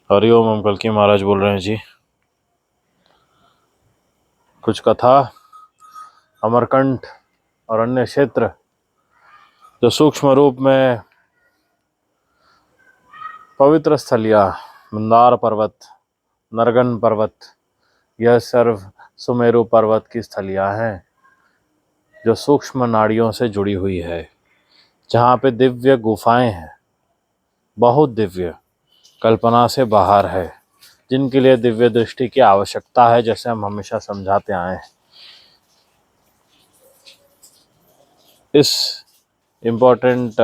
हरिओम, हम कल्कि महाराज बोल रहे हैं जी। कुछ कथा अमरकंठ और अन्य क्षेत्र जो सूक्ष्म रूप में पवित्र स्थलिया, मंदार पर्वत, नरगन पर्वत, यह सर्व सुमेरु पर्वत की स्थलियां हैं जो सूक्ष्म नाड़ियों से जुड़ी हुई है, जहाँ पे दिव्य गुफाएं हैं, बहुत दिव्य, कल्पना से बाहर है, जिनके लिए दिव्य दृष्टि की आवश्यकता है, जैसे हम हमेशा समझाते आए हैं। इस इम्पोर्टेंट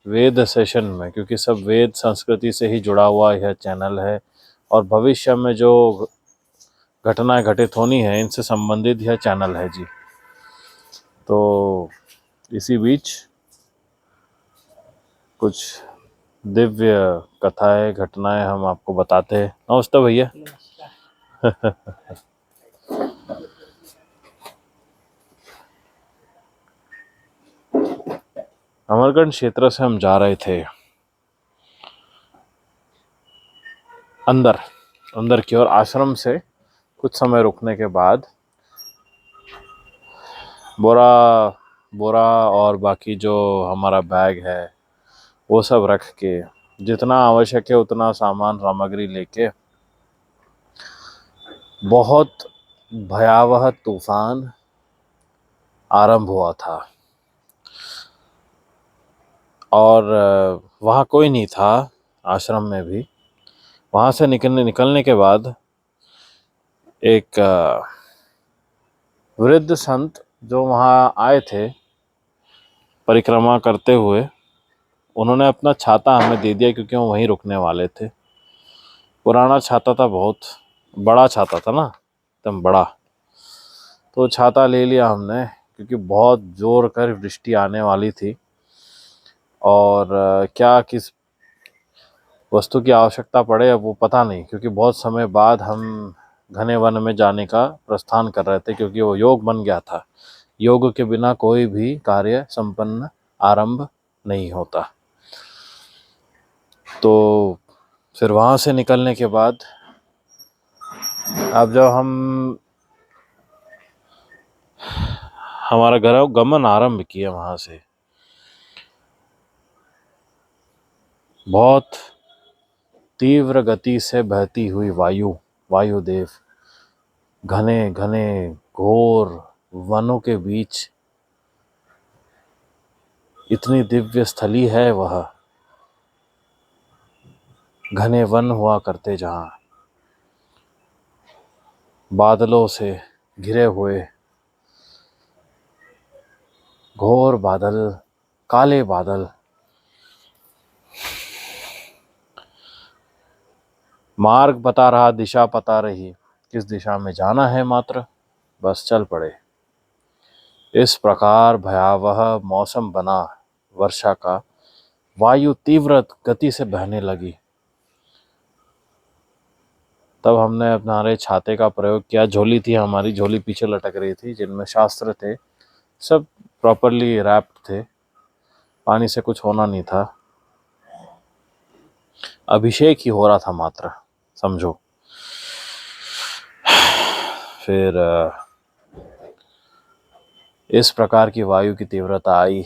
वेद सेशन में, क्योंकि सब वेद संस्कृति से ही जुड़ा हुआ यह चैनल है और भविष्य में जो घटनाएं घटित होनी है इनसे संबंधित यह चैनल है जी। तो इसी बीच कुछ दिव्य कथाएं, घटनाएं हम आपको बताते हैं। नमस्ते भैया। अमरगढ़ क्षेत्र से हम जा रहे थे अंदर अंदर की ओर। आश्रम से कुछ समय रुकने के बाद बोरा बोरा और बाकी जो हमारा बैग है वो सब रख के, जितना आवश्यक है उतना सामान सामग्री लेके, बहुत भयावह तूफान आरंभ हुआ था। और वहाँ कोई नहीं था, आश्रम में भी। वहाँ से निकलने के बाद एक वृद्ध संत जो वहाँ आए थे परिक्रमा करते हुए, उन्होंने अपना छाता हमें दे दिया, क्योंकि वो वहीं रुकने वाले थे। पुराना छाता था, बहुत बड़ा छाता था ना, एकदम बड़ा। तो छाता ले लिया हमने, क्योंकि बहुत जोर कर वृष्टि आने वाली थी और क्या किस वस्तु की आवश्यकता पड़े अब वो पता नहीं, क्योंकि बहुत समय बाद हम घने वन में जाने का प्रस्थान कर रहे थे, क्योंकि वो योग बन गया था। योग के बिना कोई भी कार्य संपन्न आरंभ नहीं होता। तो फिर वहाँ से निकलने के बाद अब जब हम हमारा घर गमन आरंभ किया, वहाँ से बहुत तीव्र गति से बहती हुई वायुदेव घने घने घोर वनों के बीच, इतनी दिव्य स्थली है वह, घने वन हुआ करते जहाँ, बादलों से घिरे हुए, घोर बादल, काले बादल। मार्ग बता रहा, दिशा पता रही, किस दिशा में जाना है, मात्र बस चल पड़े। इस प्रकार भयावह मौसम बना वर्षा का। वायु तीव्र गति से बहने लगी। तब हमने हमारे छाते का प्रयोग किया। झोली थी हमारी, झोली पीछे लटक रही थी, जिनमें शास्त्र थे, सब प्रॉपरली रैप्ड थे, पानी से कुछ होना नहीं था। अभिषेक ही हो रहा था मात्र, समझो। फिर इस प्रकार की वायु की तीव्रता आई,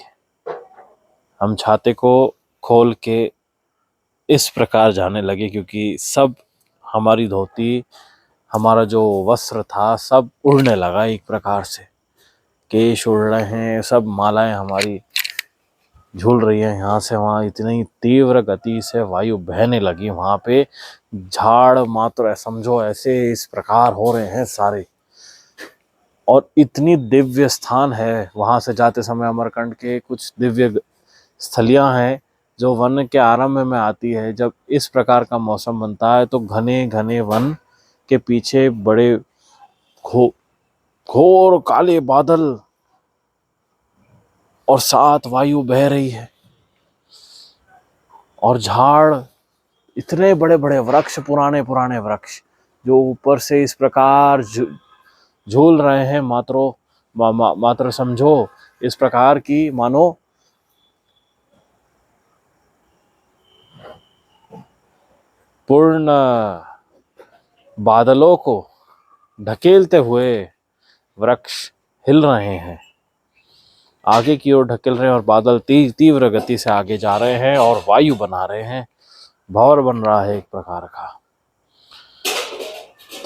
हम छाते को खोल के इस प्रकार जाने लगे, क्योंकि सब हमारी धोती, हमारा जो वस्त्र था, सब उड़ने लगा एक प्रकार से। केश उड़ रहे हैं, सब मालाएं हमारी झूल रही हैं यहाँ से वहाँ। इतनी तीव्र गति से वायु बहने लगी, वहाँ पे झाड़ मात्र समझो ऐसे इस प्रकार हो रहे हैं सारे। और इतनी दिव्य स्थान है, वहाँ से जाते समय अमरकंठ के कुछ दिव्य स्थलियाँ हैं जो वन के आरंभ में आती है। जब इस प्रकार का मौसम बनता है तो घने घने वन के पीछे बड़े घोर काले बादल और साथ वायु बह रही है, और झाड़, इतने बड़े बड़े वृक्ष, पुराने पुराने वृक्ष जो ऊपर से इस प्रकार झूल रहे हैं, मात्र समझो इस प्रकार की मानो पूर्ण बादलों को ढकेलते हुए वृक्ष हिल रहे हैं, आगे की ओर ढकेल रहे हैं और बादल तीव्र गति से आगे जा रहे हैं और वायु बना रहे हैं, भंवर बन रहा है एक प्रकार का।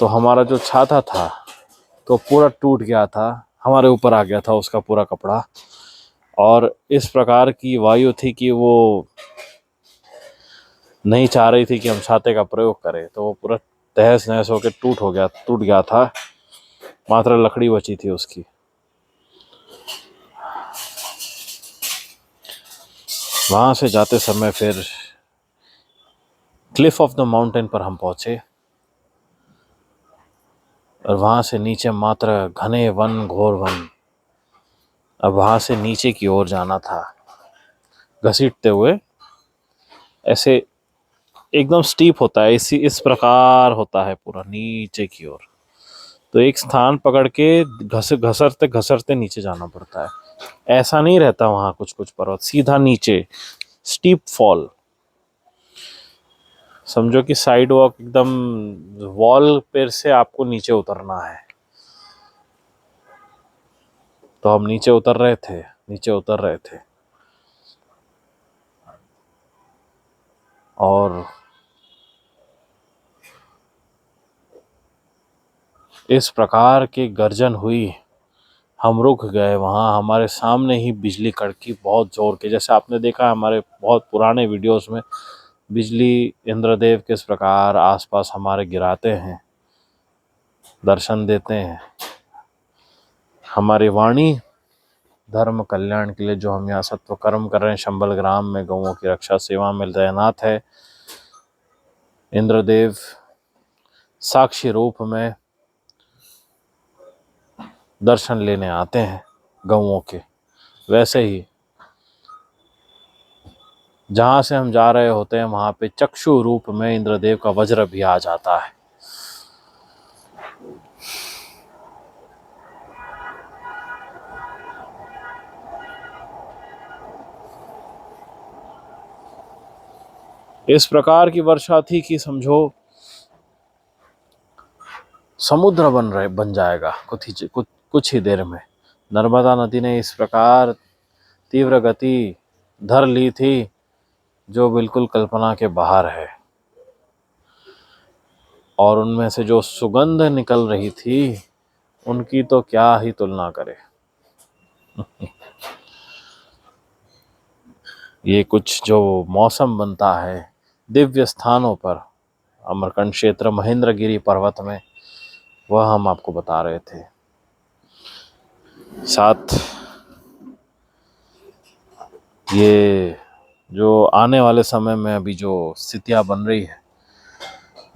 तो हमारा जो छाता था तो पूरा टूट गया था, हमारे ऊपर आ गया था उसका पूरा कपड़ा, और इस प्रकार की वायु थी कि वो नहीं चाह रही थी कि हम छाते का प्रयोग करें, तो वो पूरा तहस नहस होकर टूट गया था, मात्र लकड़ी बची थी उसकी। वहां से जाते समय फिर क्लिफ ऑफ द माउंटेन पर हम पहुंचे और वहां से नीचे मात्र घने वन, घोर वन। अब वहां से नीचे की ओर जाना था घसीटते हुए, ऐसे एकदम स्टीप होता है, इस प्रकार होता है पूरा नीचे की ओर। तो एक स्थान पकड़ के घसरते घसरते नीचे जाना पड़ता है। ऐसा नहीं रहता वहां कुछ पर्वत, सीधा नीचे स्टीप फॉल, समझो कि साइड वॉक, एकदम वॉल पर से आपको नीचे उतरना है। तो हम नीचे उतर रहे थे और इस प्रकार की गर्जन हुई, हम रुक गए। वहाँ हमारे सामने ही बिजली कड़की बहुत जोर के, जैसे आपने देखा हमारे बहुत पुराने वीडियोस में बिजली इंद्रदेव किस प्रकार आसपास हमारे गिराते हैं, दर्शन देते हैं। हमारी वाणी धर्म कल्याण के लिए जो हम यहाँ सत्व कर्म कर रहे हैं, शंबल ग्राम में गौओं की रक्षा सेवा में तैनात है, इंद्रदेव साक्षी रूप में दर्शन लेने आते हैं गौओं के। वैसे ही जहाँ से हम जा रहे होते हैं वहाँ पे चक्षु रूप में इंद्रदेव का वज्र भी आ जाता है। इस प्रकार की वर्षा थी कि समझो समुद्र बन जाएगा कुछ ही देर में। नर्मदा नदी ने इस प्रकार तीव्र गति धर ली थी जो बिल्कुल कल्पना के बाहर है, और उनमें से जो सुगंध निकल रही थी उनकी तो क्या ही तुलना करे। ये कुछ जो मौसम बनता है दिव्य स्थानों पर, अमरकंड क्षेत्र महेंद्रगिरी पर्वत में, वह हम आपको बता रहे थे। साथ ये जो आने वाले समय में अभी जो स्थितियां बन रही है,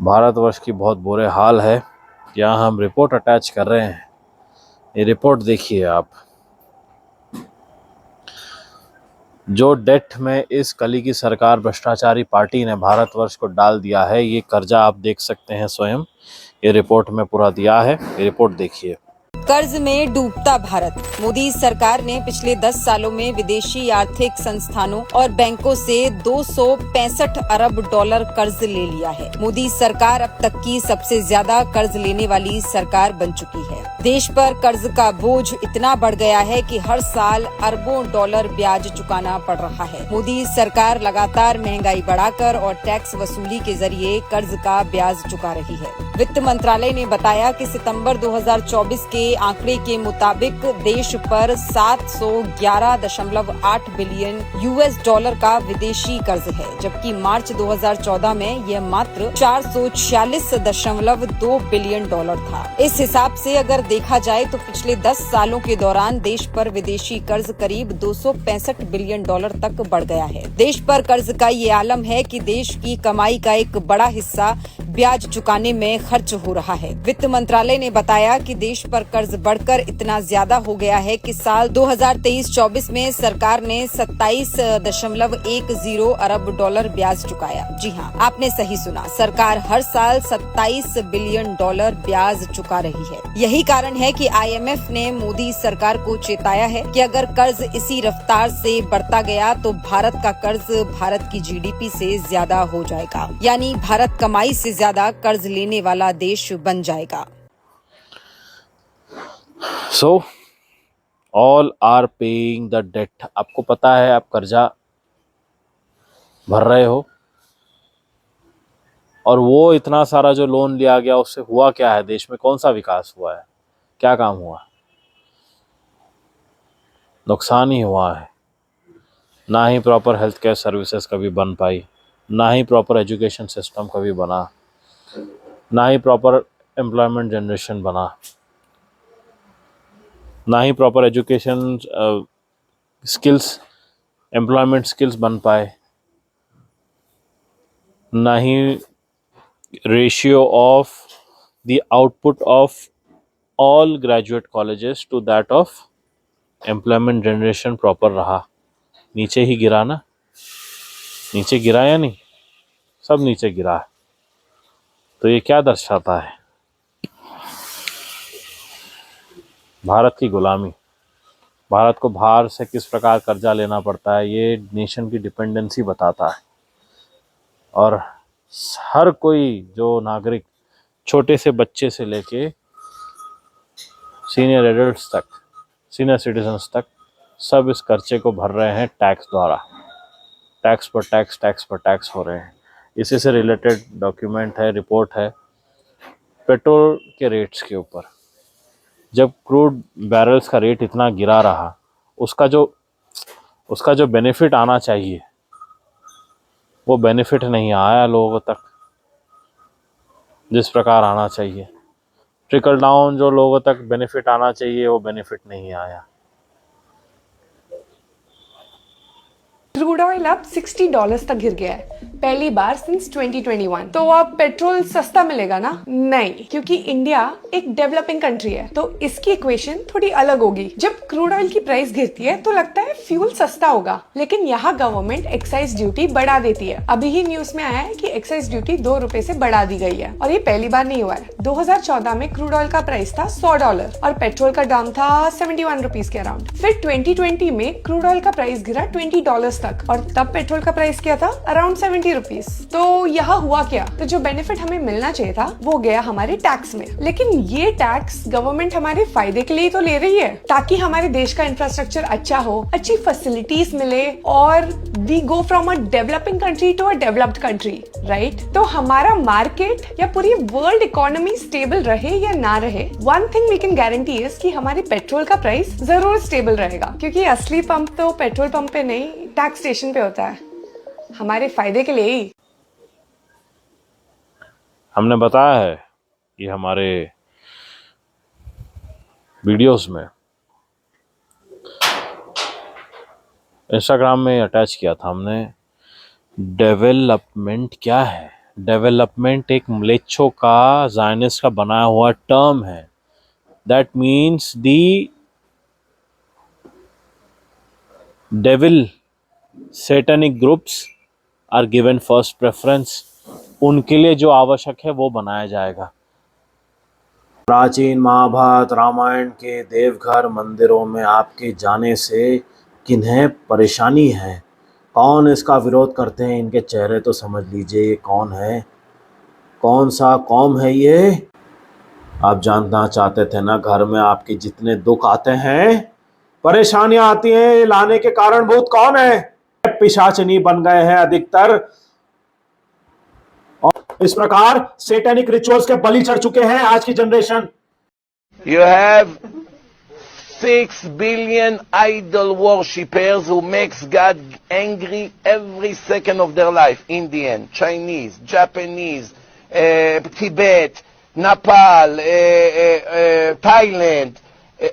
भारतवर्ष की बहुत बुरे हाल है। यहाँ हम रिपोर्ट अटैच कर रहे हैं, ये रिपोर्ट देखिए आप। जो डेट में इस कली की सरकार भ्रष्टाचारी पार्टी ने भारतवर्ष को डाल दिया है, ये कर्जा आप देख सकते हैं स्वयं, ये रिपोर्ट में पूरा दिया है, ये रिपोर्ट देखिए। कर्ज में डूबता भारत। मोदी सरकार ने पिछले 10 सालों में विदेशी आर्थिक संस्थानों और बैंकों से 265 अरब डॉलर कर्ज ले लिया है। मोदी सरकार अब तक की सबसे ज्यादा कर्ज लेने वाली सरकार बन चुकी है। देश पर कर्ज का बोझ इतना बढ़ गया है कि हर साल अरबों डॉलर ब्याज चुकाना पड़ रहा है। मोदी सरकार लगातार महंगाई बढ़ाकर और टैक्स वसूली के जरिए कर्ज का ब्याज चुका रही है। वित्त मंत्रालय ने बताया कि सितंबर 2024 के आंकड़े के मुताबिक देश पर 711.8 बिलियन यूएस डॉलर का विदेशी कर्ज है, जबकि मार्च 2014 में यह मात्र 446.2 बिलियन डॉलर था। इस हिसाब से अगर देखा जाए तो पिछले 10 सालों के दौरान देश पर विदेशी कर्ज करीब 265 बिलियन डॉलर तक बढ़ गया है। देश पर कर्ज का ये आलम है कि देश की कमाई का एक बड़ा हिस्सा ब्याज चुकाने में खर्च हो रहा है। वित्त मंत्रालय ने बताया कि देश पर कर्ज बढ़कर इतना ज्यादा हो गया है कि साल 2023-24 में सरकार ने 27.10 अरब डॉलर ब्याज चुकाया। जी हाँ, आपने सही सुना, सरकार हर साल 27 बिलियन डॉलर ब्याज चुका रही है। यही कारण है कि IMF ने मोदी सरकार को चेताया है कि अगर कर्ज इसी रफ्तार से बढ़ता गया तो भारत का कर्ज भारत की GDP से ज्यादा हो जाएगा, यानी भारत कमाई से ज्यादा कर्ज लेने वाला देश बन जाएगा। So all are paying the debt। आपको पता है आप कर्जा भर रहे हो, और वो इतना सारा जो लोन लिया गया उससे हुआ क्या है? देश में कौन सा विकास हुआ है? क्या काम हुआ? नुकसान ही हुआ है। ना ही प्रॉपर हेल्थ केयर सर्विसेज कभी बन पाई, ना ही प्रॉपर एजुकेशन सिस्टम कभी बना, ना ही प्रॉपर एम्प्लॉयमेंट जनरेशन बना, ना ही proper education skills, employment skills बन पाए, ना ही ratio of the output of all graduate colleges to that of employment generation proper रहा। नीचे ही गिरा ना, नीचे गिरा या नहीं? सब नीचे गिरा है। तो ये क्या दर्शाता है? भारत की गुलामी, भारत को बाहर से किस प्रकार कर्जा लेना पड़ता है, ये नेशन की डिपेंडेंसी बताता है। और हर कोई जो नागरिक, छोटे से बच्चे से लेके सीनियर एडल्ट्स तक, सीनियर सिटीजन्स तक, सब इस खर्चे को भर रहे हैं टैक्स द्वारा। टैक्स पर टैक्स, टैक्स पर टैक्स हो रहे हैं। इसी से रिलेटेड डॉक्यूमेंट है, रिपोर्ट है पेट्रोल के रेट्स के ऊपर। जब क्रूड बैरल्स का रेट इतना गिरा रहा, उसका जो बेनिफिट आना चाहिए वो बेनिफिट नहीं आया लोगों तक जिस प्रकार आना चाहिए। ट्रिकल डाउन जो लोगों तक बेनिफिट आना चाहिए वो बेनिफिट नहीं आया। क्रूड ऑयल अब $60 तक गिर गया है, पहली बार सिंस 2021। तो अब पेट्रोल सस्ता मिलेगा ना? नहीं, क्योंकि इंडिया एक डेवलपिंग कंट्री है, तो इसकी इक्वेशन थोड़ी अलग होगी। जब क्रूड ऑयल की प्राइस गिरती है तो लगता है फ्यूल सस्ता होगा, लेकिन यहाँ गवर्नमेंट एक्साइज ड्यूटी बढ़ा देती है। अभी ही न्यूज में आया है कि एक्साइज ड्यूटी ₹2 से बढ़ा दी गई है, और ये पहली बार नहीं हुआ है। 2014 में क्रूड ऑयल का प्राइस था $100 और पेट्रोल का दाम था ₹71 के अराउंड। फिर 2020 में क्रूड ऑयल का प्राइस गिरा $20 तक, और तब पेट्रोल का प्राइस क्या था? अराउंड ₹70। तो यहाँ हुआ क्या? तो जो बेनिफिट हमें मिलना चाहिए था वो गया हमारे टैक्स में। लेकिन ये टैक्स गवर्नमेंट हमारे फायदे के लिए तो ले रही है, ताकि हमारे देश का इंफ्रास्ट्रक्चर अच्छा हो, अच्छी फैसिलिटीज मिले, और we go from a developing country to a developed country, right? तो हमारा मार्केट या पूरी वर्ल्ड इकोनॉमी स्टेबल रहे या ना रहे, one thing we can guarantee is कि हमारे पेट्रोल का प्राइस जरूर स्टेबल रहेगा, क्योंकि असली पंप तो पेट्रोल पंप पे नहीं, टैक्स स्टेशन पे होता है, हमारे फायदे के लिए ही। हमने बताया है ये हमारे वीडियोस में, इंस्टाग्राम में अटैच किया था हमने। डेवलपमेंट क्या है? डेवलपमेंट एक म्लेच्छों का, ज़ायनिस्ट का बनाया हुआ टर्म है। That means the devil satanic groups are given first preference. उनके लिए जो आवश्यक है वो बनाया जाएगा। प्राचीन महाभारत रामायण के देवघर मंदिरों में आपके जाने से किन्हें परेशानी है? कौन इसका विरोध करते हैं? इनके चेहरे तो समझ लीजिए ये कौन है, कौन सा कौम है ये। आप जानना चाहते थे ना, घर में आपके जितने दुख आते हैं, परेशानियां आती हैं, लाने के कारणभूत कौन है? पिशाचिनी बन गए हैं अधिकतर, और इस प्रकार सैटेनिक रिचुअल्स के बलि चढ़ चुके हैं आज की generation. You have 6 billion idol worshippers who makes God angry every second of their life. Indian, Chinese, Japanese, Tibet, Nepal, Thailand,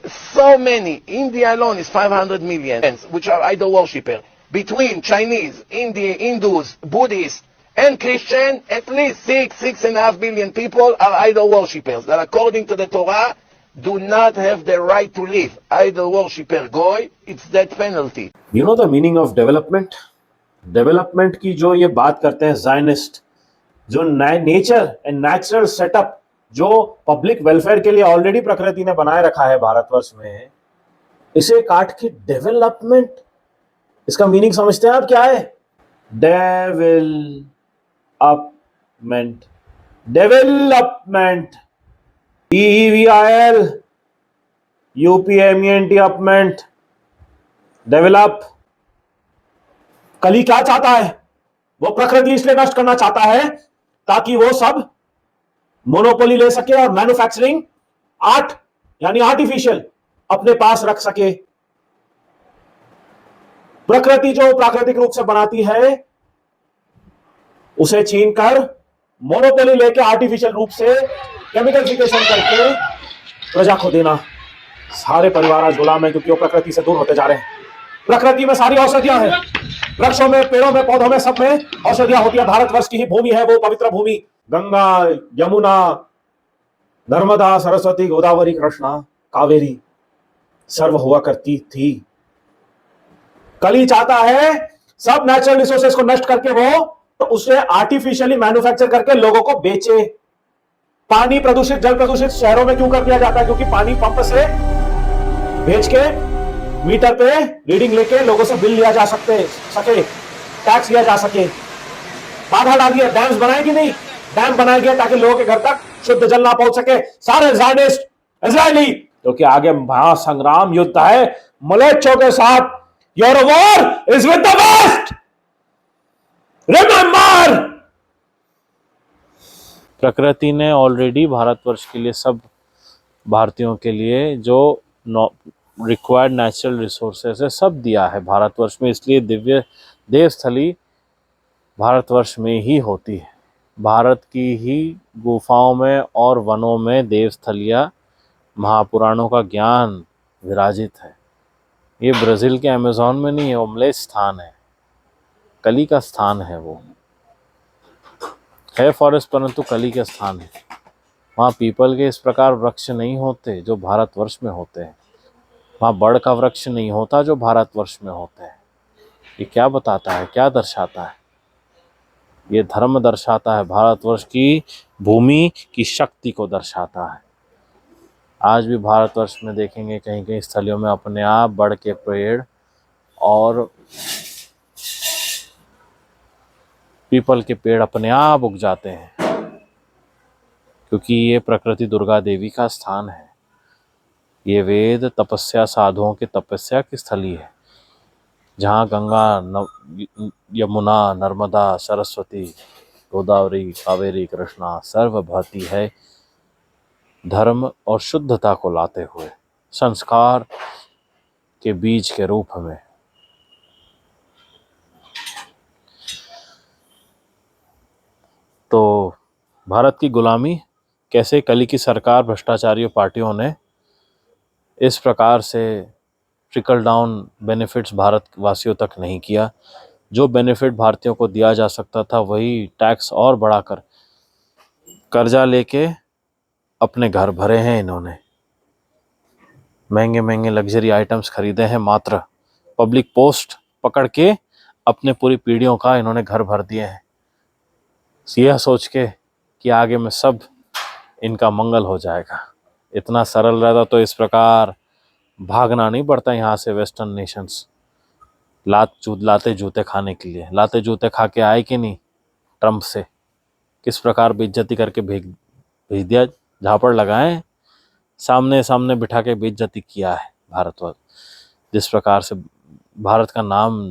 so many. India alone is 500 million, which are idol worshippers. Between Chinese, Hindus, Buddhists, and Christian, at least 6.5 billion people are idol worshippers that according to the Torah do not have the right to live. Idol worshipper goy, it's death penalty. You know the meaning of development? Development की जो ये बात करते हैं Zionist, जो nature and natural setup जो public welfare के लिए ऑलरेडी प्रकृति ने बनाए रखा है भारतवर्ष में, इसे काट के डेवलपमेंट, इसका मीनिंग समझते हैं आप क्या है? डेवलपमेंट, डेवलपमेंट, DEVIL UPMENT अपमेंट, डेवलप। कली क्या चाहता है? वो प्रकृति इसलिए नष्ट करना चाहता है ताकि वो सब मोनोपोली ले सके और मैन्युफैक्चरिंग आर्ट यानी आर्टिफिशियल अपने पास रख सके। प्रकृति जो प्राकृतिक रूप से बनाती है उसे छीनकर मोनोपोली लेके आर्टिफिशियल रूप से केमिकलिफिकेशन करके प्रजा को देना। सारे परिवार आज गुलाम है क्योंकि वो प्रकृति से दूर होते जा रहे हैं। प्रकृति में सारी औषधियां हैं, वृक्षों में, पेड़ों में, पौधों में, सब में औषधियां होती है। भारतवर्ष की ही भूमि है वो पवित्र भूमि। गंगा, यमुना, नर्मदा, सरस्वती, गोदावरी, कृष्णा, कावेरी सर्व हुआ करती थी। कली चाहता है सब नेचुरल रिसोर्सेज को नष्ट करके वो तो उसे आर्टिफिशियली मैन्युफैक्चर करके लोगों को बेचे। पानी प्रदूषित, जल प्रदूषित शहरों में क्यों कर दिया जाता है? क्योंकि पानी पंप से भेज के मीटर पे रीडिंग लेके लोगों से बिल लिया जा सके, टैक्स लिया जा सके। बाधा डाल दिया, डैम्स बनाए कि नहीं? डैम बनाया गया ताकि लोगों के घर तक शुद्ध जल ना पहुंच सके। सारे ज़ायनिस्ट इजरायली, क्योंकि आगे महासंग्राम युद्ध है मलेच्छों के साथ। Your war is with the West, remember. प्रकृति ने ऑलरेडी भारतवर्ष के लिए, सब भारतीयों के लिए जो रिक्वायर्ड नेचुरल रिसोर्सेस है सब दिया है भारतवर्ष में। इसलिए दिव्य देवस्थली भारतवर्ष में ही होती है। भारत की ही गुफाओं में और वनों में देवस्थलियाँ, महापुराणों का ज्ञान विराजित है। ये ब्राज़ील के अमेज़न में नहीं है, वो अम्लेच्छ स्थान है, कली का स्थान है। वो है फॉरेस्ट परंतु कली का स्थान है। वहाँ पीपल के इस प्रकार वृक्ष नहीं होते जो भारतवर्ष में होते हैं। वहाँ बड़ का वृक्ष नहीं होता जो भारतवर्ष में होते हैं। ये क्या बताता है, क्या दर्शाता है? ये धर्म दर्शाता है, भारतवर्ष की भूमि की शक्ति को दर्शाता है। आज भी भारतवर्ष में देखेंगे कहीं कहीं स्थलियों में अपने आप बड़ के पेड़ और पीपल के पेड़ अपने आप उग जाते हैं, क्योंकि ये प्रकृति दुर्गा देवी का स्थान है। ये वेद तपस्या, साधुओं की तपस्या की स्थली है, जहाँ गंगा, यमुना, नर्मदा, सरस्वती, गोदावरी, कावेरी, कृष्णा सर्व बहती है धर्म और शुद्धता को लाते हुए, संस्कार के बीज के रूप में। तो भारत की गुलामी कैसे कली की सरकार, भ्रष्टाचारी पार्टियों ने इस प्रकार से ट्रिकल डाउन बेनिफिट्स भारतवासियों तक नहीं किया। जो बेनिफिट भारतीयों को दिया जा सकता था वही टैक्स और बढ़ाकर कर्जा लेके अपने घर भरे हैं इन्होंने। महंगे महंगे लग्जरी आइटम्स खरीदे हैं, मात्र पब्लिक पोस्ट पकड़ के अपने पूरी पीढ़ियों का इन्होंने घर भर दिए हैं, यह सोच के कि आगे में सब इनका मंगल हो जाएगा। इतना सरल रहता तो इस प्रकार भागना नहीं पड़ता यहाँ से वेस्टर्न नेशंस लाते जूते खाने के लिए। लाते जूते खा के आए कि नहीं ट्रम्प से, किस प्रकार बेइज्जती करके भेज दिया, झापड़ लगाए, सामने सामने बिठा के बेइज्जती किया है भारतवर्ष। जिस प्रकार से भारत का नाम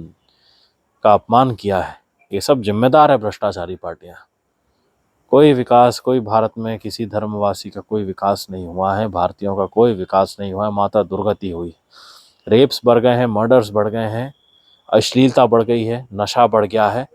का अपमान किया है, ये सब जिम्मेदार है भ्रष्टाचारी पार्टियां। कोई विकास, कोई भारत में किसी धर्मवासी का कोई विकास नहीं हुआ है, भारतीयों का कोई विकास नहीं हुआ है, माता दुर्गति हुई। रेप्स बढ़ गए हैं, मर्डर्स बढ़ गए हैं, अश्लीलता बढ़ गई है, नशा बढ़ गया है।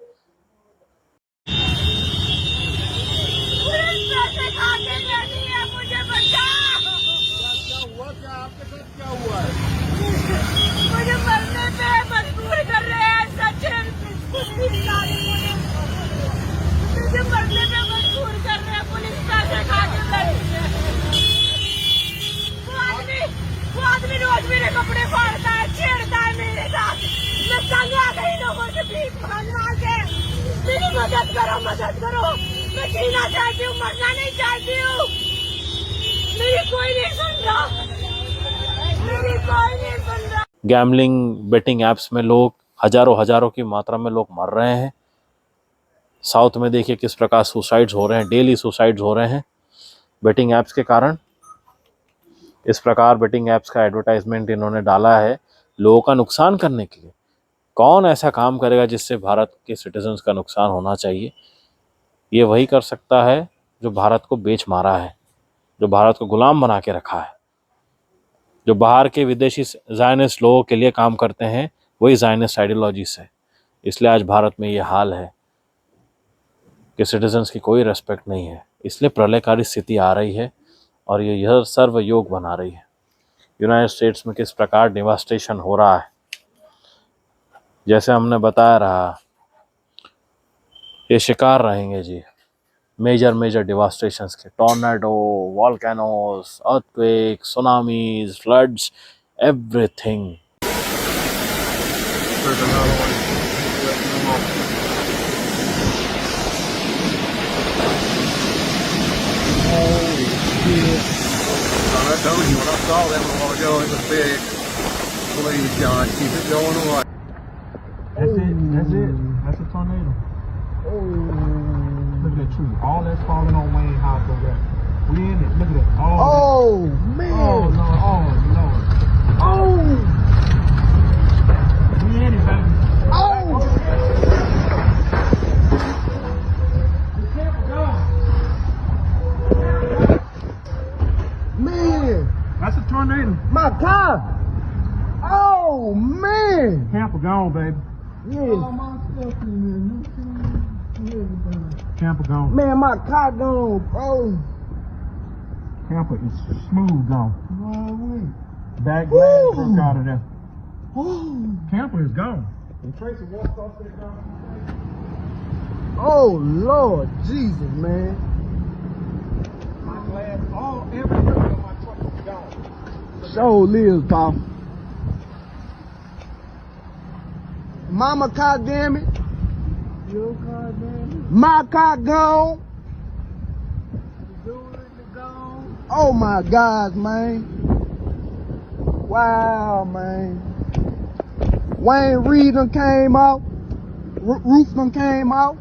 करो, मैं जीना चाहती हूँ, मरना नहीं चाहती हूँ। मेरी कोई नहीं सुन रहा, मेरी कोई नहीं सुन रहा। गैमलिंग बेटिंग एप्स में लोग हजारों की मात्रा में लोग मर रहे हैं। साउथ में देखिए किस प्रकार सुसाइड्स हो रहे हैं, डेली सुसाइड्स हो रहे हैं बेटिंग ऐप्स के कारण। इस प्रकार बेटिंग ऐप्स का एडवर्टाइजमेंट इन्होंने डाला है लोगों का नुकसान करने के लिए। कौन ऐसा काम करेगा जिससे भारत के सिटीजन्स का नुकसान होना चाहिए? ये वही कर सकता है जो भारत को बेच मारा है, जो भारत को गुलाम बना के रखा है, जो बाहर के विदेशी ज़ायनिस्ट लोगों के लिए काम करते हैं, वही ज़ायनिस्ट आइडियोलॉजी से। इसलिए आज भारत में ये हाल है कि सिटीजन्स की कोई रेस्पेक्ट नहीं है। इसलिए प्रलयकारी स्थिति आ रही है और ये यह सर्वयोग बना रही है। यूनाइटेड स्टेट्स में किस प्रकार डिवास्टेशन हो रहा है, जैसे हमने बताया रहा, ये शिकार रहेंगे जी मेजर डिवास्टेशंस के। Tornado, volcanoes, earthquake, tsunamis, floods, everything. I told you when I saw that a while ago, it was big. Please, God, keep it going away. That's it. That's it. That's a tornado. Oh. Look at that tree. All that's falling on Wayne House over there. We in it. Look at that. All that. Oh, man. Oh, Lord. Oh. We in it, baby. Oh. Be careful, go. Man, That's a tornado. my car. Oh, man. Camper gone, baby. Yeah. Camper gone. Man, my car gone, bro. Camper is smooth gone. Back glass broke out of there. Camper is gone. And Tracy walked off that ground. Oh, Lord Jesus, man. My glass, everything on my truck is gone. So lives, Pop. Mama car, damn it. Your car, man. My car gone. Gone. Oh my God, man. Wow, man. Wayne Reed done came out. Roof done came out.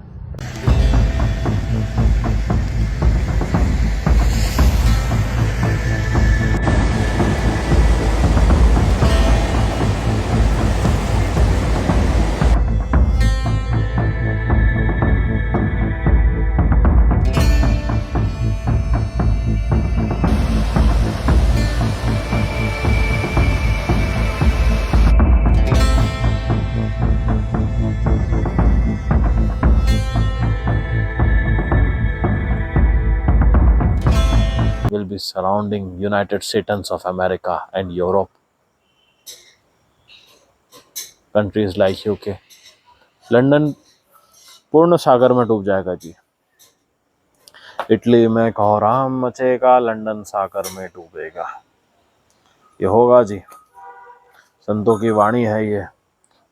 will be surrounding United States of America and Europe. Countries like UK. London पूर्ण सागर में डूब जाएगा जी। Italy में कोहराम मचेगा, London सागर में डूबेगा। ये होगा जी, संतों की वाणी है ये।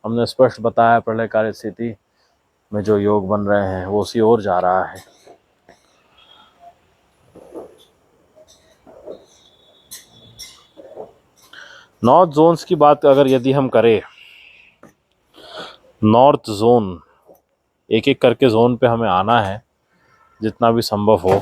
हमने स्पष्ट बताया प्रलयकारी स्थिति में जो योग बन रहे हैं वो उसी ओर जा रहा है। नॉर्थ जोन्स की बात अगर यदि हम करें, नॉर्थ जोन, एक एक करके जोन पे हमें आना है जितना भी संभव हो।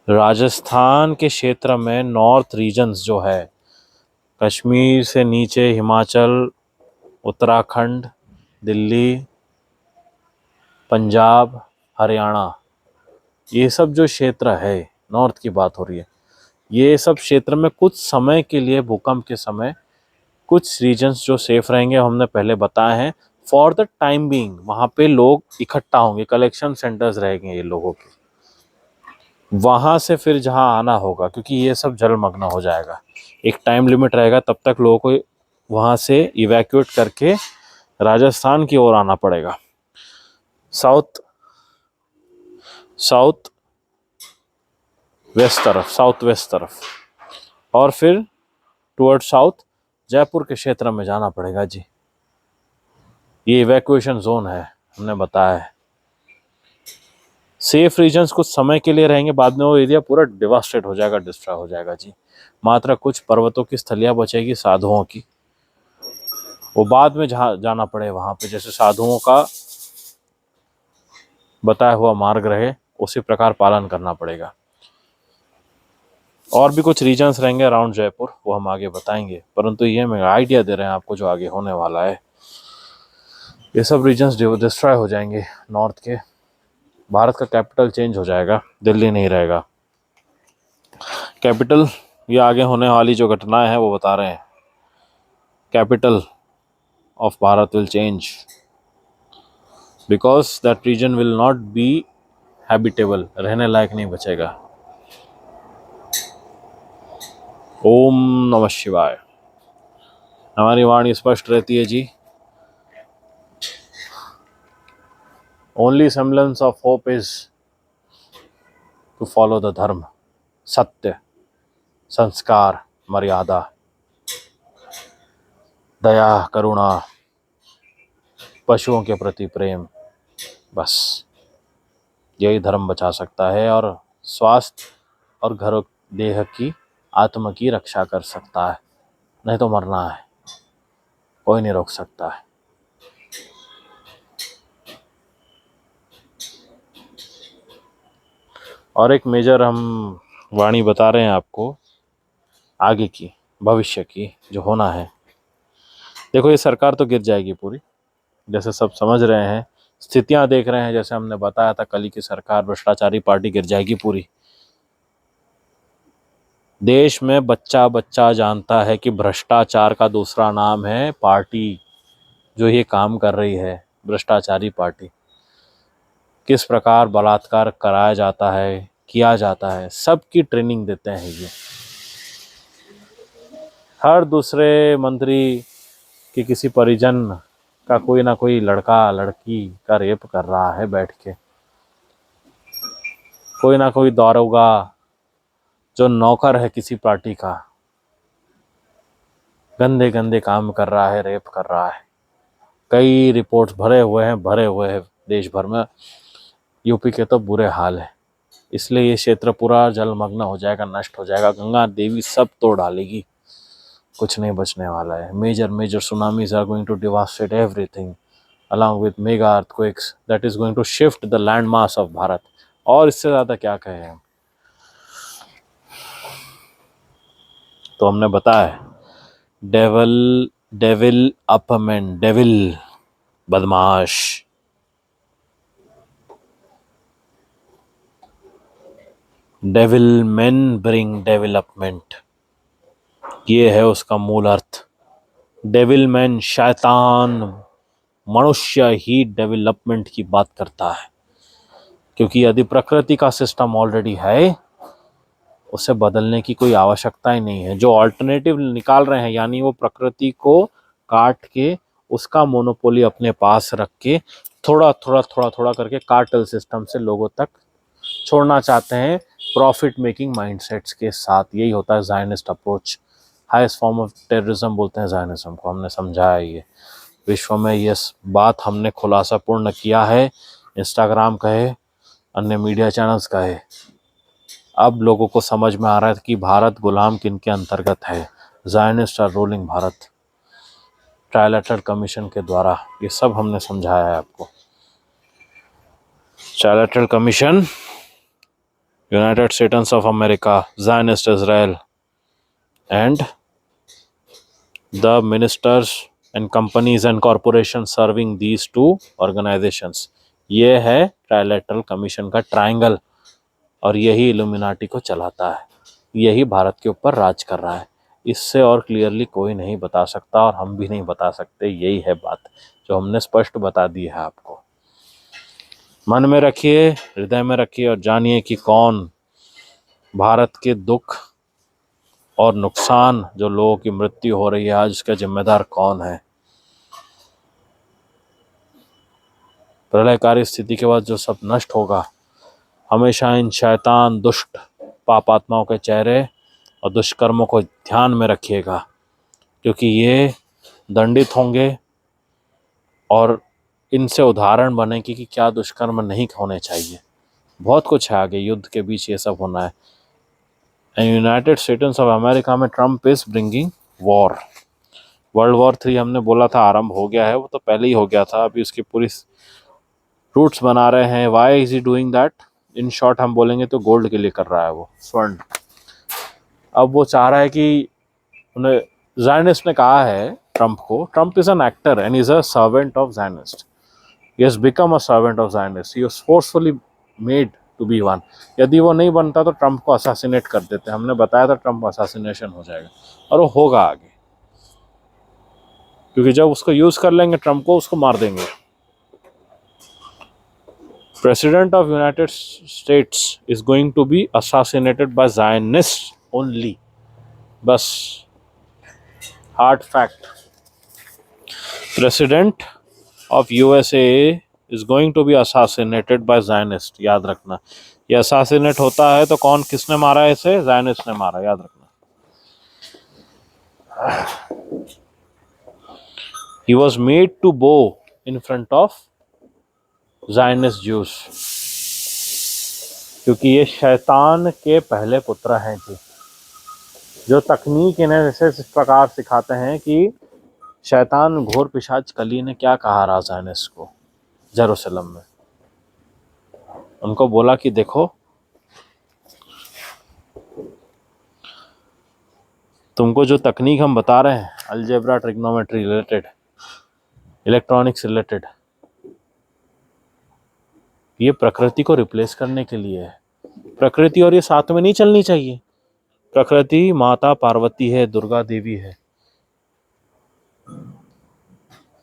राजस्थान के क्षेत्र में नॉर्थ रीजन्स जो है, कश्मीर से नीचे हिमाचल, उत्तराखंड, दिल्ली, पंजाब, हरियाणा, ये सब जो क्षेत्र है, नॉर्थ की बात हो रही है, ये सब क्षेत्र में कुछ समय के लिए भूकंप के समय कुछ रीजन्स जो सेफ रहेंगे, हमने पहले बताए हैं। फॉर द टाइम बीइंग वहाँ पे लोग इकट्ठा होंगे, कलेक्शन सेंटर्स रहेंगे ये लोगों के। वहाँ से फिर जहाँ आना होगा, क्योंकि ये सब जलमग्न हो जाएगा, एक टाइम लिमिट रहेगा, तब तक लोगों को वहाँ से इवैक्यूएट करके राजस्थान की ओर आना पड़ेगा। साउथ वेस्ट तरफ और फिर टुवर्ड साउथ जयपुर के क्षेत्र में जाना पड़ेगा जी। ये इवैक्यूएशन जोन है, हमने बताया है। सेफ रीजन्स कुछ समय के लिए रहेंगे, बाद में वो एरिया पूरा डिवास्टेट हो जाएगा, डिस्ट्रॉय हो जाएगा जी। मात्र कुछ पर्वतों की स्थलियाँ बचेगी साधुओं की, वो बाद में जहाँ जाना पड़े वहाँ पे, जैसे साधुओं का बताया हुआ मार्ग रहे उसी प्रकार पालन करना पड़ेगा। और भी कुछ रीजन्स रहेंगे अराउंड जयपुर, वो हम आगे बताएंगे, परंतु ये मैं आइडिया दे रहे हैं आपको जो आगे होने वाला है। ये सब रीजन्स डिस्ट्रॉय हो जाएंगे नॉर्थ के। भारत का कैपिटल चेंज हो जाएगा, दिल्ली नहीं रहेगा कैपिटल। ये आगे होने वाली जो घटनाएं हैं वो बता रहे हैं। Capital of Bharat will change because that region will not be habitable, रहने लायक नहीं बचेगा। ओम नमः शिवाय। हमारी वाणी स्पष्ट रहती है जी। Only semblance of hope is to follow the dharma, satya, संस्कार, मर्यादा, दया, करुणा, पशुओं के प्रति प्रेम, बस यही धर्म बचा सकता है और स्वास्थ्य और घर देह की आत्मा की रक्षा कर सकता है। नहीं तो मरना है, कोई नहीं रोक सकता है। और एक मेजर हम वाणी बता रहे हैं आपको आगे की, भविष्य की जो होना है। देखो ये सरकार तो गिर जाएगी पूरी, जैसे सब समझ रहे हैं, स्थितियां देख रहे हैं, जैसे हमने बताया था कल की सरकार भ्रष्टाचारी पार्टी गिर जाएगी पूरी। देश में बच्चा बच्चा जानता है कि भ्रष्टाचार का दूसरा नाम है पार्टी जो ये काम कर रही है, भ्रष्टाचारी पार्टी। किस प्रकार बलात्कार कराया जाता है, किया जाता है, सबकी ट्रेनिंग देते हैं ये। हर दूसरे मंत्री कि किसी परिजन का कोई ना कोई लड़का लड़की का रेप कर रहा है बैठ के, कोई ना कोई दारोगा जो नौकर है किसी पार्टी का, गंदे गंदे काम कर रहा है, रेप कर रहा है। कई रिपोर्ट्स भरे हुए हैं देश भर में। यूपी के तो बुरे हाल है, इसलिए ये क्षेत्र पूरा जलमग्न हो जाएगा, नष्ट हो जाएगा। गंगा देवी सब तोड़ डालेगी, कुछ नहीं बचने वाला है। Major tsunamis are going to devastate everything along with mega earthquakes that is going to shift the land mass of Bharat. और इससे ज़्यादा क्या कहें हम। तो हमने बताया डेविल अपमेंट, डेविल बदमाश, डेविल मेन ब्रिंग डेवलपमेंट, ये है उसका मूल अर्थ। डेविल मैन शैतान मनुष्य ही डेवलपमेंट की बात करता है, क्योंकि यदि प्रकृति का सिस्टम ऑलरेडी है उसे बदलने की कोई आवश्यकता ही नहीं है। जो अल्टरनेटिव निकाल रहे हैं, यानी वो प्रकृति को काट के उसका मोनोपोली अपने पास रख के थोड़ा थोड़ा करके कार्टेल सिस्टम से लोगों तक छोड़ना चाहते हैं, प्रॉफिट मेकिंग माइंडसेट्स के साथ। यही होता है Zionist approach. Highest form of terrorism बोलते हैं ज़ायनिज्म को, हमने समझाया ये विश्व में। ये बात हमने खुलासा पूर्ण किया है, इंस्टाग्राम कहे, अन्य मीडिया चैनल्स कहे। अब लोगों को समझ में आ रहा है कि भारत गुलाम किन के अंतर्गत है। Zionist are ruling Bharat trilateral commission के द्वारा। ये सब हमने समझाया है आपको। Trilateral commission, United States of America, Zionist Israel and the ministers and companies and corporation serving these two organisations. ये है ट्राइलेटरल कमीशन का ट्रायंगल, और यही इल्यूमिनाटी को चलाता है, यही भारत के ऊपर राज कर रहा है। इससे और क्लियरली कोई नहीं बता सकता, और हम भी नहीं बता सकते। यही है बात जो हमने स्पष्ट बता दी है आपको। मन में रखिए, हृदय में रखिए, और जानिए कि कौन भारत के दुख और नुकसान, जो लोगों की मृत्यु हो रही है आज, उसका जिम्मेदार कौन है। प्रलयकारी स्थिति के बाद जो सब नष्ट होगा, हमेशा इन शैतान दुष्ट पापात्माओं के चेहरे और दुष्कर्मों को ध्यान में रखिएगा, क्योंकि ये दंडित होंगे और इनसे उदाहरण बनेगी कि क्या दुष्कर्म नहीं होने चाहिए। बहुत कुछ है आगे, युद्ध के बीच ये सब होना है। And United States of America में Trump is bringing war. World war 3 हमने बोला था आरंभ हो गया है, वो तो पहले ही हो गया था, अभी उसकी पूरी रूट्स बना रहे हैं। Why is he doing that? In short हम बोलेंगे तो गोल्ड के लिए कर रहा है वो, स्वर्ण। अब वो चाह रहा है कि उन्हें, ज़ायनिस्ट ने कहा है ट्रम्प को, Trump is an actor and is a servant of Zionist. He has become a servant of Zionist. He was forcefully made to be one. यदि वो नहीं बनता तो ट्रम्प को असैसिनेट कर देते। हमने बताया था ट्रम्प असैसिनेशन हो जाएगा, और वो होगा आगे, क्योंकि जब उसको यूज कर लेंगे ट्रम्प को, उसको मार देंगे। President of United States is going to be assassinated by Zionists only. बस hard fact. President of USA is going to be assassinated by Zionists. याद रखना, ये assassinate होता है तो कौन, किसने मारा है इसे? Zionist ने मारा, याद रखना। He was made to bow in front of Zionist Jews, क्योंकि ये शैतान के पहले पुत्र हैं जी। जो तकनीक इन्हें इस प्रकार सिखाते हैं कि शैतान घोर पिशाच कली ने क्या कहा राजानिस को जेरूसलम में, उनको बोला कि देखो तुमको जो तकनीक हम बता रहे हैं, algebra, trigonometry related, electronics related, ये प्रकृति को रिप्लेस करने के लिए है। प्रकृति और ये साथ में नहीं चलनी चाहिए। प्रकृति माता पार्वती है, दुर्गा देवी है।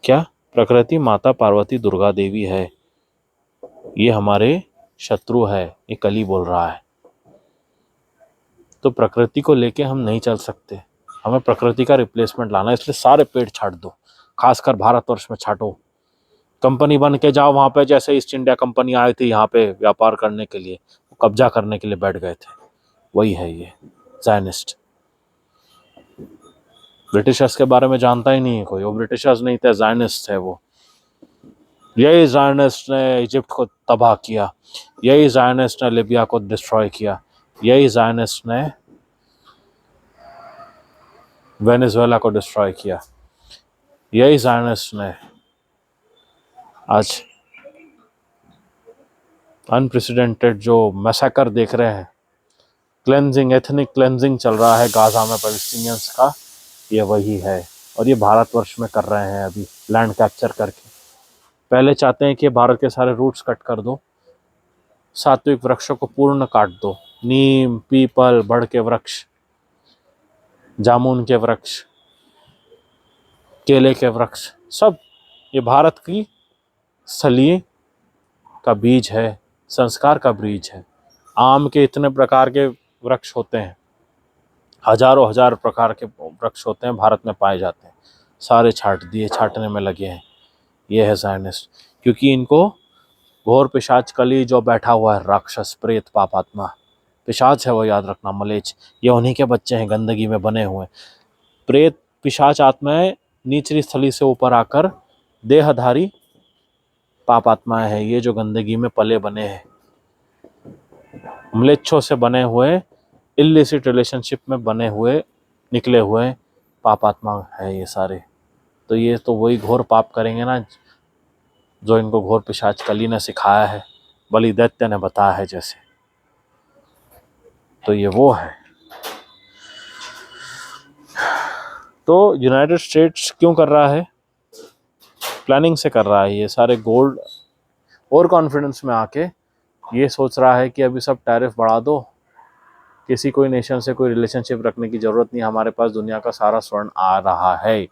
क्या? प्रकृति माता पार्वती दुर्गा देवी है, ये हमारे शत्रु है, ये कली बोल रहा है। तो प्रकृति को लेके हम नहीं चल सकते, हमें प्रकृति का रिप्लेसमेंट लाना है। इसलिए सारे पेड़ छाट दो, खासकर भारतवर्ष में छाटो। कंपनी बन के जाओ वहां पे, जैसे ईस्ट इंडिया कंपनी आई थी यहाँ पे व्यापार करने के लिए, कब्जा करने के लिए बैठ गए थे, वही है ये ज़ायनिस्ट। ब्रिटिशर्स के बारे में जानता ही नहीं है कोई, वो ब्रिटिशर्स नहीं थे, ज़ायनिस्ट थे वो। यही ज़ायनिस्ट ने इजिप्ट को तबाह किया, यही ज़ायनिस्ट ने लिबिया को डिस्ट्रॉय किया, यही ज़ायनिस्ट ने वेनेजुएला को डिस्ट्रॉय किया, यही ज़ायनिस्ट ने आज अनप्रेसिडेंटेड जो मैसेकर देख रहे हैं, क्लेंजिंग, एथनिक क्लेंजिंग चल रहा है गाजा में पैलेस्टीनियंस का, ये वही है। और ये भारतवर्ष में कर रहे हैं अभी, लैंड कैप्चर करके। पहले चाहते हैं कि भारत के सारे रूट्स कट कर दो, सात्विक वृक्षों को पूर्ण काट दो, नीम, पीपल, बड़ के वृक्ष, जामुन के वृक्ष, केले के वृक्ष, सब ये भारत की स्थलीय का बीज है, संस्कार का बीज है। आम के इतने प्रकार के वृक्ष होते हैं, हजारों हजार प्रकार के वृक्ष होते हैं, भारत में पाए जाते हैं, सारे छाट दिए, छाटने में लगे हैं। ये है ज़ायनिस्ट, क्योंकि इनको घोर पिशाच कली जो बैठा हुआ है, राक्षस, प्रेत, पापात्मा, पिशाच है वो, याद रखना, मलेच, ये उन्हीं के बच्चे हैं, गंदगी में बने हुए। प्रेत, पिशाच आत्माएं नीचली स्थली से ऊपर आकर देहधारी पापात्माएं हैं, ये जो गंदगी में पले बने हैं, म्लेच्छों से बने हुए, इलिसिट रिलेशनशिप में बने हुए, निकले हुए पापात्मा है ये सारे। तो ये तो वही घोर पाप करेंगे ना जो इनको घोर पिशाच कली ने सिखाया है, बलि दैत्य ने बताया है जैसे। तो ये वो है। तो यूनाइटेड स्टेट्स क्यों कर रहा है? प्लानिंग से कर रहा है ये सारे गोल्ड, और कॉन्फिडेंस में आके ये सोच रहा है कि अभी सब टैरिफ बढ़ा दो, किसी कोई नेशन से कोई रिलेशनशिप रखने की ज़रूरत नहीं, हमारे पास दुनिया का सारा स्वर्ण आ रहा है,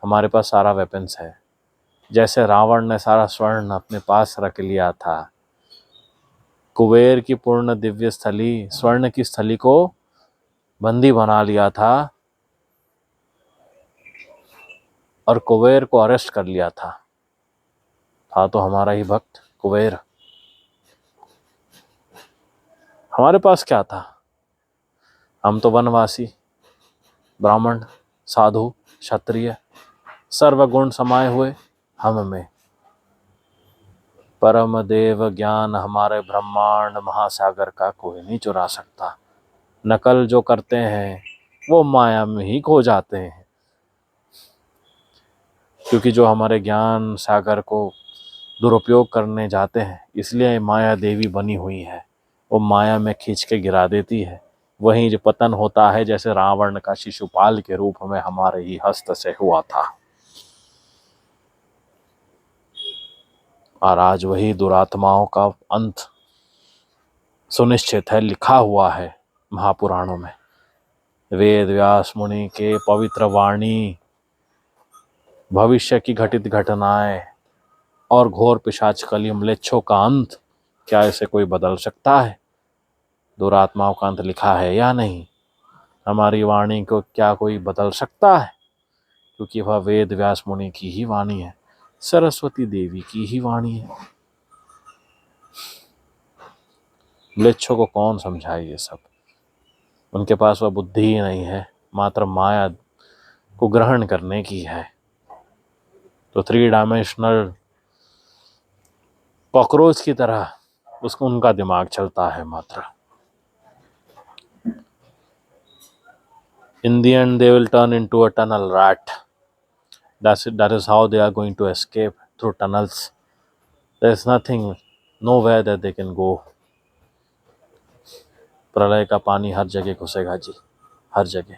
हमारे पास सारा वेपन्स है। जैसे रावण ने सारा स्वर्ण अपने पास रख लिया था, कुबेर की पूर्ण दिव्य स्थली, स्वर्ण की स्थली को बंदी बना लिया था और कुबेर को अरेस्ट कर लिया था तो हमारा ही भक्त कुबेर। हमारे पास क्या था? हम तो वनवासी, ब्राह्मण, साधु, क्षत्रिय, सर्वगुण समाये हुए हम में। परम देव ज्ञान हमारे ब्रह्मांड महासागर का कोई नहीं चुरा सकता। नकल जो करते हैं वो माया में ही खो जाते हैं, क्योंकि जो हमारे ज्ञान सागर को दुरुपयोग करने जाते हैं, इसलिए माया देवी बनी हुई है। वो माया में खींच के गिरा देती है। वहीं जो पतन होता है, जैसे रावण का शिशुपाल के रूप में हमारे ही हस्त से हुआ था, और आज वही दुरात्माओं का अंत सुनिश्चित है, लिखा हुआ है महापुराणों में। वेद व्यास मुनि के पवित्र वाणी, भविष्य की घटित घटनाएं और घोर पिशाच कली म्लेच्छों का अंत, क्या इसे कोई बदल सकता है? दुरात्माओं का अंत लिखा है या नहीं? हमारी वाणी को क्या कोई बदल सकता है? क्योंकि वह वेद व्यास मुनि की ही वाणी है, सरस्वती देवी की ही वाणी है। म्लेच्छों को कौन समझाए ये सब? उनके पास वह बुद्धि ही नहीं है, मात्र माया को ग्रहण करने की है। तो 3 डायमेंशनल कॉकरोच की तरह उसको उनका दिमाग चलता है मात्र। In the end, they will turn into a tunnel rat. That is how they are going to escape, through tunnels. There is nothing, nowhere that they can go. प्रलय का पानी हर जगह घुसेगा जी, हर जगह।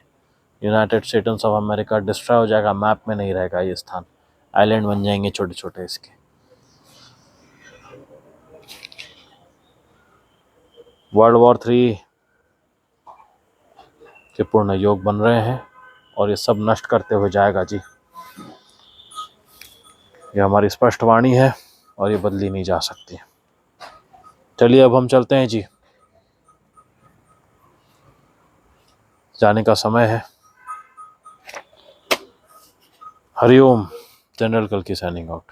United States of America destroy हो जाएगा, map में नहीं रहेगा ये स्थान। आइलैंड बन जाएंगे छोटे छोटे इसके। वर्ल्ड वॉर 3 के पूर्ण योग बन रहे हैं और ये सब नष्ट करते हुए जाएगा जी। ये हमारी स्पष्ट वाणी है और ये बदली नहीं जा सकती। चलिए अब हम चलते हैं जी, जाने का समय है। हरिओम। जनरल कल्कि साइनिंग आउट।